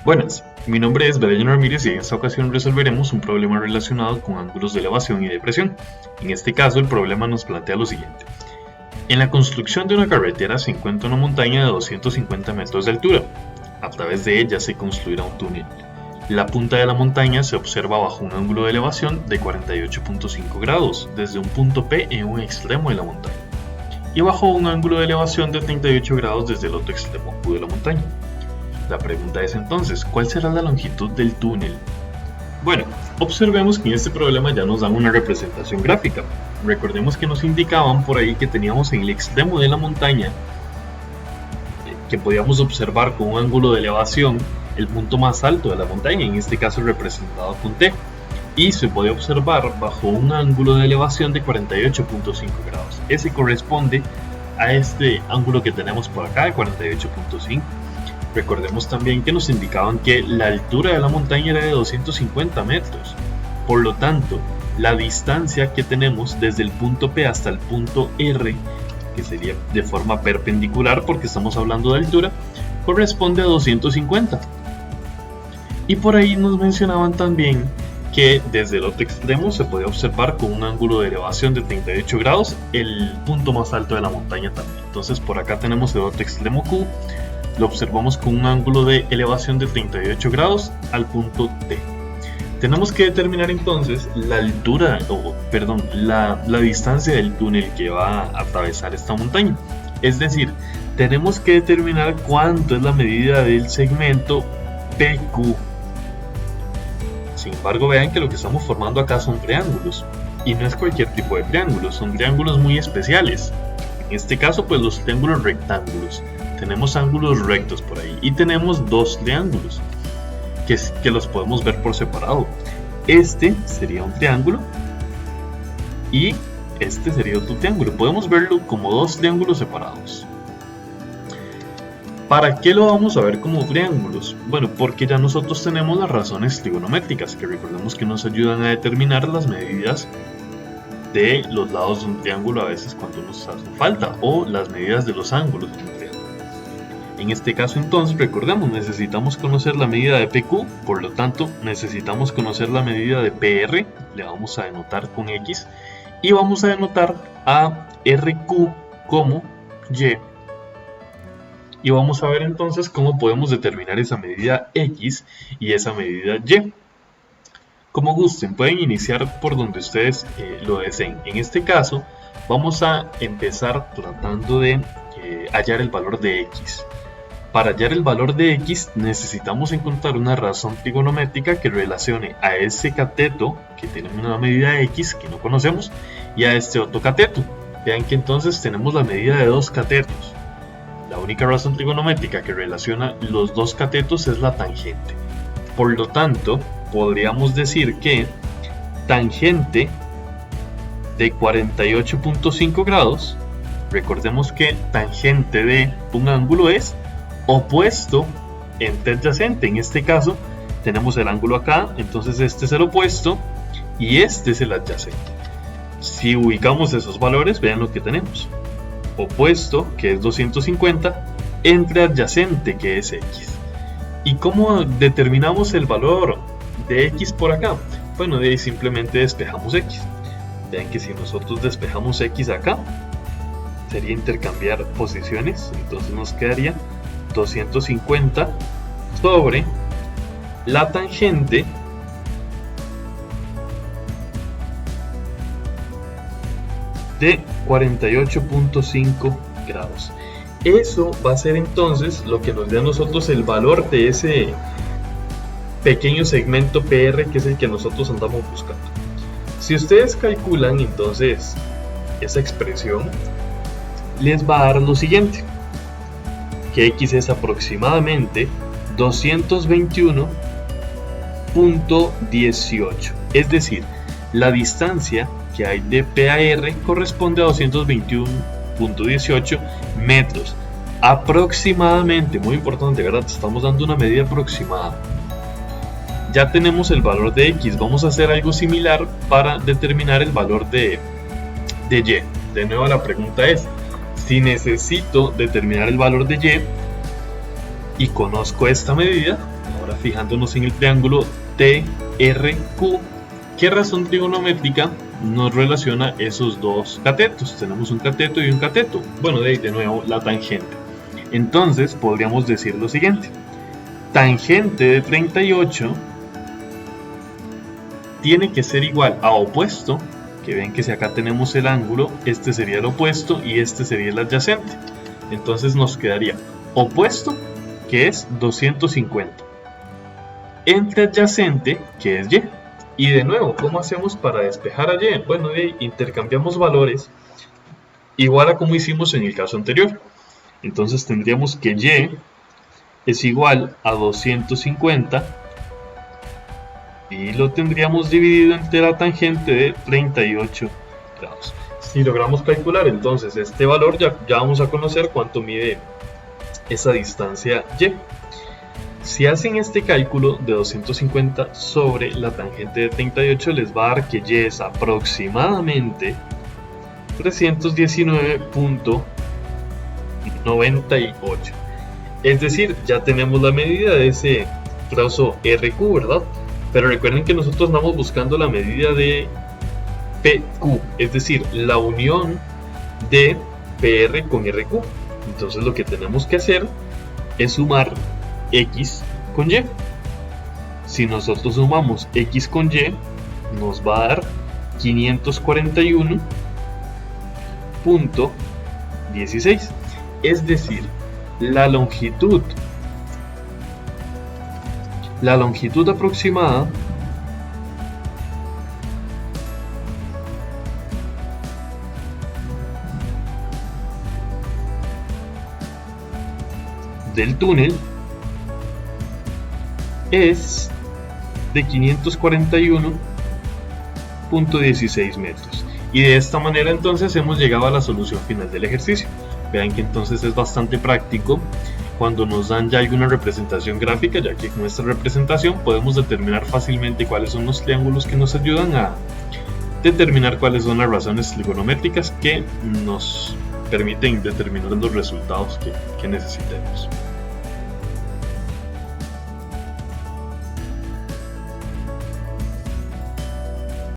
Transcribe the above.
Buenas, mi nombre es Brian Ramírez y en esta ocasión resolveremos un problema relacionado con ángulos de elevación y de presión. En este caso, el problema nos plantea lo siguiente. En la construcción de una carretera se encuentra una montaña de 250 metros de altura. A través de ella se construirá un túnel. La punta de la montaña se observa bajo un ángulo de elevación de 48.5 grados desde un punto P en un extremo de la montaña y bajo un ángulo de elevación de 38 grados desde el otro extremo Q de la montaña. La pregunta es entonces, ¿cuál será la longitud del túnel? Bueno, observemos que en este problema ya nos dan una representación gráfica. Recordemos que nos indicaban por ahí que teníamos en el extremo de la montaña que podíamos observar con un ángulo de elevación el punto más alto de la montaña, en este caso representado con T, y se puede observar bajo un ángulo de elevación de 48.5 grados. Ese corresponde a este ángulo que tenemos por acá de 48.5. Recordemos también que nos indicaban que la altura de la montaña era de 250 metros. Por lo tanto, la distancia que tenemos desde el punto P hasta el punto R, que sería de forma perpendicular porque estamos hablando de altura, corresponde a 250. Y por ahí nos mencionaban también que desde el otro extremo se puede observar con un ángulo de elevación de 38 grados el punto más alto de la montaña también. Entonces por acá tenemos el otro extremo Q. Lo observamos con un ángulo de elevación de 38 grados al punto T. Tenemos que determinar entonces la altura, la distancia del túnel que va a atravesar esta montaña. Es decir, tenemos que determinar cuánto es la medida del segmento PQ. Sin embargo, vean que lo que estamos formando acá son triángulos. Y no es cualquier tipo de triángulos, son triángulos muy especiales. En este caso, pues los triángulos rectángulos. Tenemos ángulos rectos por ahí y tenemos dos triángulos que los podemos ver por separado. Este sería un triángulo y este sería otro triángulo. Podemos verlo como dos triángulos separados. ¿Para qué lo vamos a ver como triángulos? Bueno, porque ya nosotros tenemos las razones trigonométricas que recordemos que nos ayudan a determinar las medidas de los lados de un triángulo a veces cuando nos hace falta, o las medidas de los ángulos de un triángulo. En este caso entonces, recordemos, necesitamos conocer la medida de PQ, por lo tanto necesitamos conocer la medida de PR, le vamos a denotar con X, y vamos a denotar a RQ como Y. Y vamos a ver entonces cómo podemos determinar esa medida X y esa medida Y. Como gusten, pueden iniciar por donde ustedes lo deseen. En este caso, vamos a empezar tratando de hallar el valor de X. Para hallar el valor de X necesitamos encontrar una razón trigonométrica que relacione a ese cateto que tiene una medida X que no conocemos y a este otro cateto. Vean que entonces tenemos la medida de dos catetos. La única razón trigonométrica que relaciona los dos catetos es la tangente. Por lo tanto, podríamos decir que tangente de 48.5 grados, recordemos que tangente de un ángulo es opuesto entre adyacente. En este caso tenemos el ángulo acá, entonces este es el opuesto y este es el adyacente. Si ubicamos esos valores, vean lo que tenemos: opuesto, que es 250, entre adyacente, que es X. ¿Y cómo determinamos el valor de X por acá? Bueno, de ahí simplemente despejamos X. Vean que si nosotros despejamos X acá, sería intercambiar posiciones, entonces nos quedaría 250 sobre la tangente de 48.5 grados. Eso va a ser entonces lo que nos dé a nosotros el valor de ese pequeño segmento PR, que es el que nosotros andamos buscando. Si ustedes calculan entonces esa expresión, les va a dar lo siguiente: que X es aproximadamente 221.18, es decir, la distancia que hay de P a R corresponde a 221.18 metros aproximadamente. Muy importante, ¿verdad? Estamos dando una medida aproximada. Ya tenemos el valor de X, vamos a hacer algo similar para determinar el valor de Y. De nuevo la pregunta es: si necesito determinar el valor de Y y conozco esta medida, Ahora fijándonos en el triángulo TRQ, ¿qué razón trigonométrica nos relaciona esos dos catetos? Tenemos un cateto y un cateto. Bueno, de nuevo la tangente. Entonces podríamos decir lo siguiente: tangente de 38 tiene que ser igual a opuesto, que ven que si acá tenemos el ángulo, este sería el opuesto y este sería el adyacente. Entonces nos quedaría opuesto, que es 250, entre adyacente, que es y. Y de nuevo, ¿cómo hacemos para despejar a y? Bueno, intercambiamos valores igual a como hicimos en el caso anterior. Entonces tendríamos que y es igual a 250 y lo tendríamos dividido entre la tangente de 38 grados. Si logramos calcular entonces este valor, ya vamos a conocer cuánto mide esa distancia y. Si hacen este cálculo de 250 sobre la tangente de 38, les va a dar que y es aproximadamente 319.98. Es decir, ya tenemos la medida de ese trazo RQ, ¿verdad? Pero recuerden que nosotros andamos buscando la medida de PQ, es decir, la unión de PR con RQ. Entonces lo que tenemos que hacer es sumar X con Y. Si nosotros sumamos X con Y, nos va a dar 541.16. Es decir, la longitud aproximada del túnel es de 541.16 metros. Y de esta manera entonces hemos llegado a la solución final del ejercicio. Vean que entonces es bastante práctico cuando nos dan ya alguna representación gráfica, ya que con esta representación podemos determinar fácilmente cuáles son los triángulos que nos ayudan a determinar cuáles son las razones trigonométricas que nos permiten determinar los resultados que necesitemos.